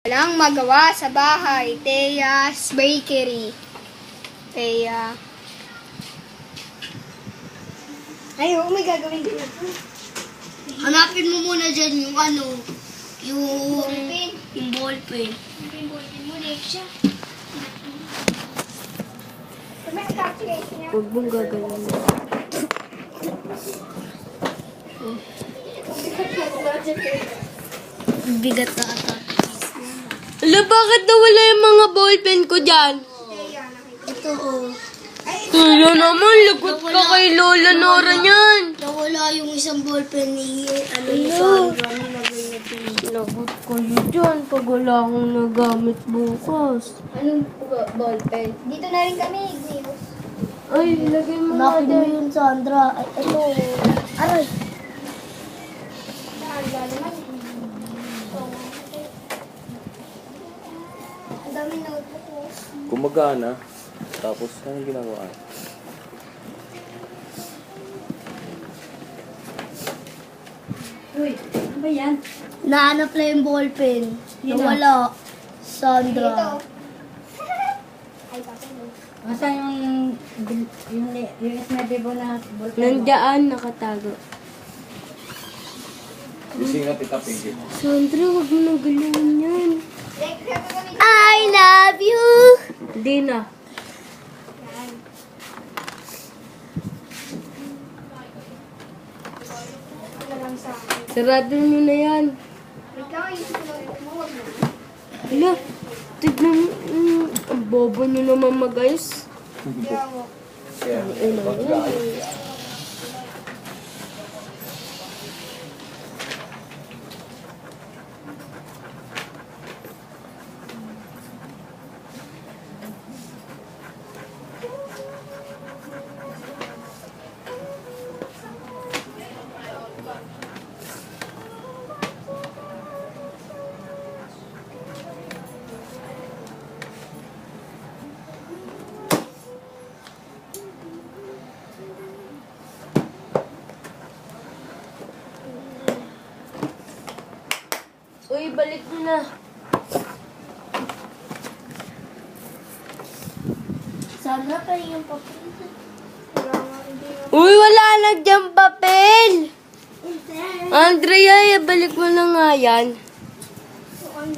Walang magawa sa bahay. Tea's Bakery. Tea. Ay, may gagawin din ako. Hanapin mo muna dyan yung ano, yung Ballpen. yung ballpen. Yung ballpen mo, Lexia. May calculation niya. Huwag mong gagawin. Bigat na ata. Ala, bakit nawala yung mga ballpen ko dyan? Tea, nakita. Ito oh. Ay, naman, lagot ka kay Lola Nora niyan. Nawala yung isang ballpen ni Sandra. Nilagay na dun. Lagot kayo dyan pag wala akong nagamit bukas. anong ballpen? Dito na rin kami, Gnius. Ay, ilagay mo na Hanapin mo dyan. yun, Sandra. Ay, ito. Aray. Naman. Ang daming notebook ko. Gumagana. Tapos, anong ginagawa? Uy, ano ba yan? Nahanap na yung ballpen. Nawala. Sandra. Dito. Ay, papel mo. Masa yung US Medibo na ballpen mo? Nandaan, nakatago. Gising na tita Pinky. Sandra, huwag mo nang galawin yan. Lex, gagawin I love you. Hindi na. yan. Ano lang sa akin. Sarado nyo na yan. Wait lang, yung notebook mo, wag na. Hala, tignan mo. Ang bobo nyo naman mag-ayos. Kaya mo. Kaya, pagkaan. Uy, balik mo na. Sandra, pa yung papel. Wala nga, hindi nga. Uy, wala na dyan papel. Andrea, balik mo na nga yan. So, ano?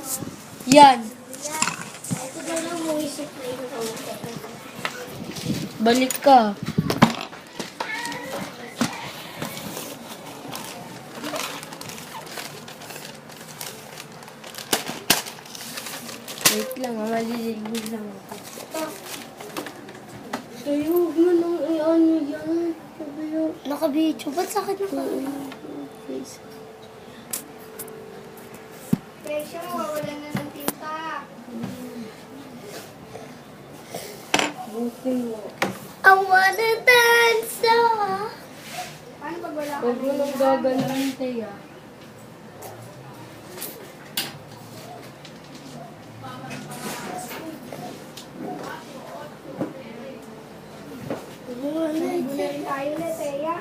Yan. Ito na lang mo isuplay ko. Balik ka. Wait lang, maliligid lang ako. Tayo, huwag mo nang i-ano yan. Sabi yung Nakabidyo. Ba't sakit na face. Lexia, mawawalan na ng tinta. Buti mo. I wanna dance so. Paano pag wala ka Huwag mo nang gaganon, Teya. Naligo na rin tayo na, Teya.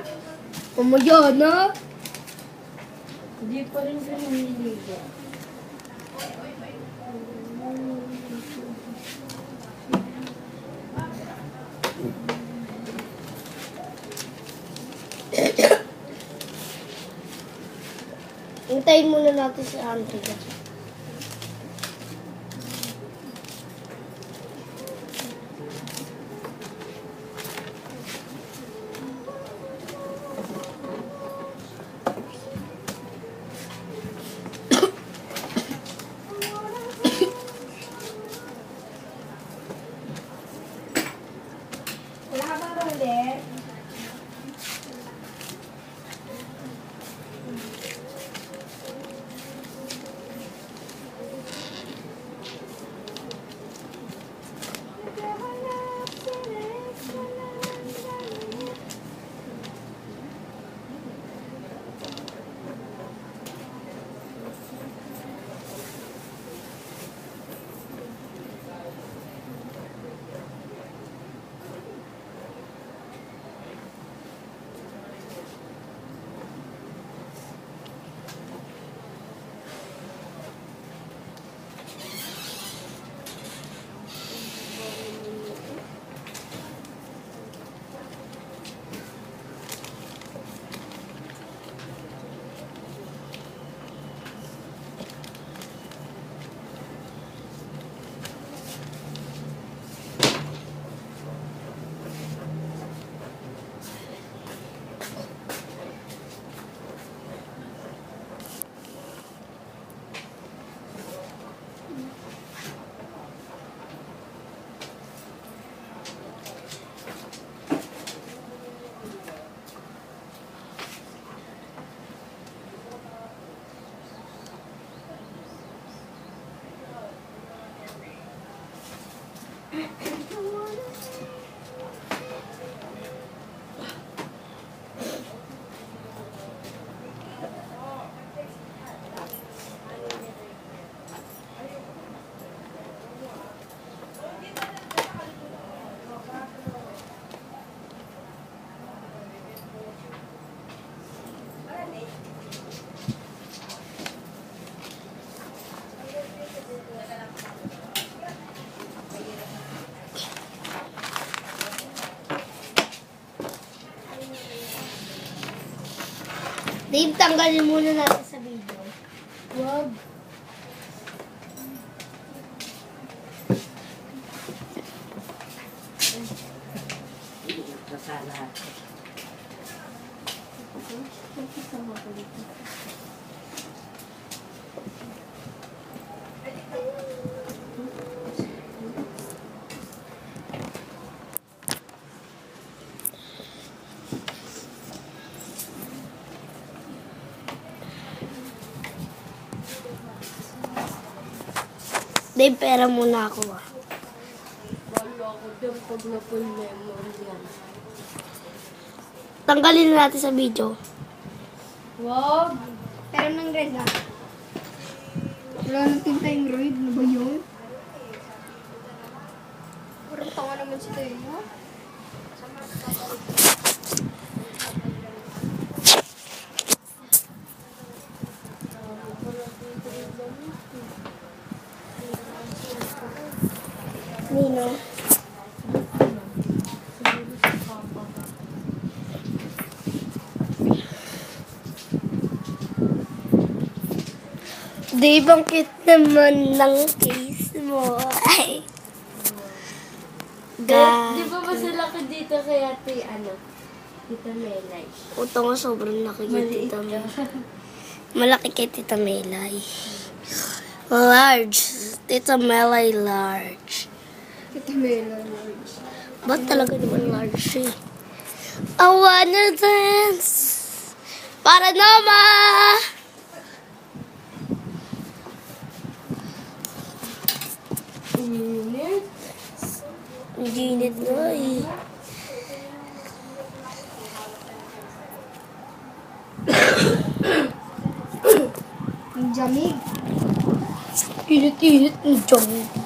Umaya na. Hindi pa rin ka naniligo. Hintayin muna natin si Andrea. Wala ka bang roller? Dave, tanggalin muna natin sa video. Wag. Dave, pera muna ako ah. Wala ako dyan pag na-full memory yan. Tanggalin na natin sa video. Wag. Pero ng red ah. Wala nang tinta yung red. Ano ba yun? Parang tanga naman si Tayo, ha? Nino. Dave, ang cute naman ng case mo. Ay. Di ba mas laki dito kaya Tita Melay? Ito nga sobrang laki kay Maliit Tita ka. Melay. Malaki kay Tita Melay. Large. Tita Melay large. Ito meron. Ba't talaga naman large eh? I wanna dance. Para Noma! Init. Ginit na eh. Ang jamig. Init-init ng dyan.